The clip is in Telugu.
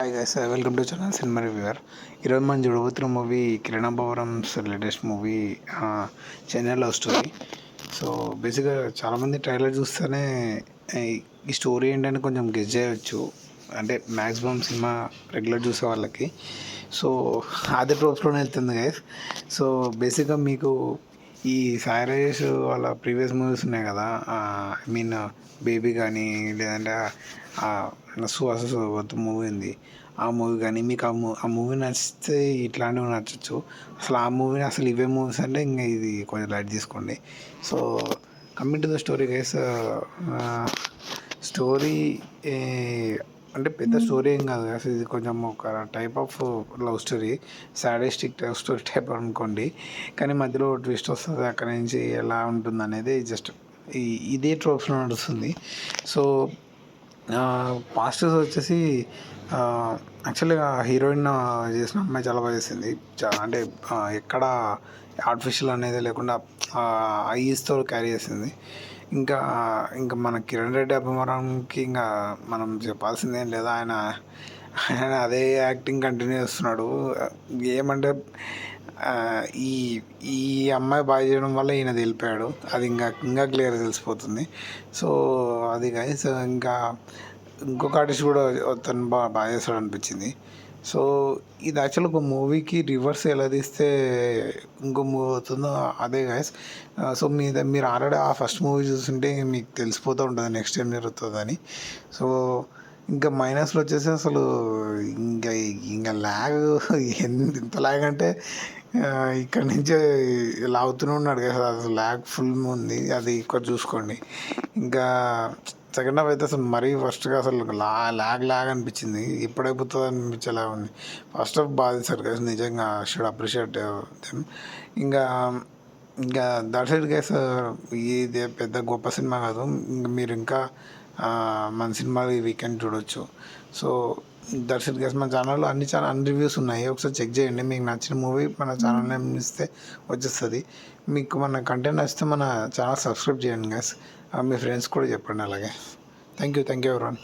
Hi guys, welcome to channel cinema reviewer. ఈరోజు మనం చూడబోతున్న మూవీ కిరణ్ అబ్బవరంస్ latest movie Chennai love story. So బేసిక్గా చాలామంది ట్రైలర్ చూస్తేనే ఈ స్టోరీ ఏంటని కొంచెం గెస్ చేయవచ్చు, అంటే మ్యాక్సిమం సినిమా రెగ్యులర్ చూసే వాళ్ళకి. సో అదే ట్రోప్స్లోనే వెళ్తుంది గైస్. సో బేసిక్గా మీకు ఈ సాయి రాజేష్ వాళ్ళ ప్రీవియస్ మూవీస్ ఉన్నాయి కదా, ఐ మీన్ బేబీ కానీ, లేదంటే సుహాస్ వద్దు మూవీ ఉంది, ఆ మూవీ కానీ మీకు ఆ మూవీ నచ్చితే ఇట్లాంటివి నచ్చచ్చు. అసలు ఆ మూవీ అసలు ఇవే మూవీస్ అంటే ఇంకా ఇది కొంచెం లైట్ తీసుకోండి. So coming to the story guys, story అంటే పెద్ద స్టోరీ ఏం కాదు కదా, ఇది కొంచెం ఒక type of love story, sadistic love story type అనుకోండి. కానీ మధ్యలో ట్విస్ట్ వస్తుంది, అక్కడ నుంచి ఎలా ఉంటుంది అనేది జస్ట్ ఇదే ట్రోప్స్లో నడుస్తుంది. సో పాస్టర్స్ వచ్చేసి యాక్చువల్గా హీరోయిన్ చేసిన అమ్మాయి చాలా బాగా చేసింది. అంటే ఎక్కడ ఆర్టిఫిషియల్ అనేది లేకుండా ఐస్తో క్యారీ చేసింది. ఇంకా ఇంకా మన కిరణ్ రెడ్డి అభిమానంకి ఇంకా మనం చెప్పాల్సిందేం లేదా, ఆయన అదే యాక్టింగ్ కంటిన్యూ చేస్తున్నాడు. ఏమంటే ఈ ఈ అమ్మాయి బాగా చేయడం వల్ల ఈయన తెలిపాడు, అది ఇంకా క్లియర్గా తెలిసిపోతుంది. సో అది గైస్. ఇంకా ఇంకొక ఆర్టిస్ట్ కూడా తను బాగా చేస్తాడు అనిపించింది. సో ఇది యాక్చువల్ ఒక మూవీకి రివర్స్ ఎలా తీస్తే ఇంకో మూవీ అవుతుందో అదే గైస్. సో మీరు ఆల్రెడీ ఆ ఫస్ట్ మూవీ చూస్తుంటే మీకు తెలిసిపోతూ ఉంటుంది నెక్స్ట్ ఏం జరుగుతుందని. సో ఇంకా మైనస్లో వచ్చేసి అసలు ఇంకా ఇంకా ల్యాగ్, ఎంత ల్యాగ్ అంటే ఇక్కడ నుంచే లాగుతూనే ఉన్నాడు కదా, అసలు ల్యాగ్ ఫుల్ ఉంది, అది ఇక్కడ చూసుకోండి. ఇంకా సెకండ్ హాఫ్ అయితే అసలు మరీ ఫస్ట్గా అసలు ల్యాగ్ అనిపించింది, ఎప్పుడైపోతుంది అనిపించేలా ఉంది. ఫస్ట్ హాఫ్ బాగా తీశారు కదా, నిజంగా షుడ్ అప్రిషియేట్ దెమ్. ఇంకా ఇంకా దట్ సైడ్ గైస్, ఇది పెద్ద గొప్ప సినిమా కాదు. ఇంకా మీరు ఇంకా మన సినిమాలు ఈ వీకెండ్ చూడొచ్చు. So that's it guys. మన ఛానల్లో అన్ని రివ్యూస్ ఉన్నాయి, ఒకసారి చెక్ చేయండి. మీకు నచ్చిన మూవీ మన ఛానల్ నేమ్ ఇస్తే వచ్చేస్తుంది. మీకు మన కంటెంట్ నచ్చితే మన ఛానల్ సబ్స్క్రైబ్ చేయండి గైస్. మీ ఫ్రెండ్స్ కూడా చెప్పండి అలాగే. Thank you everyone.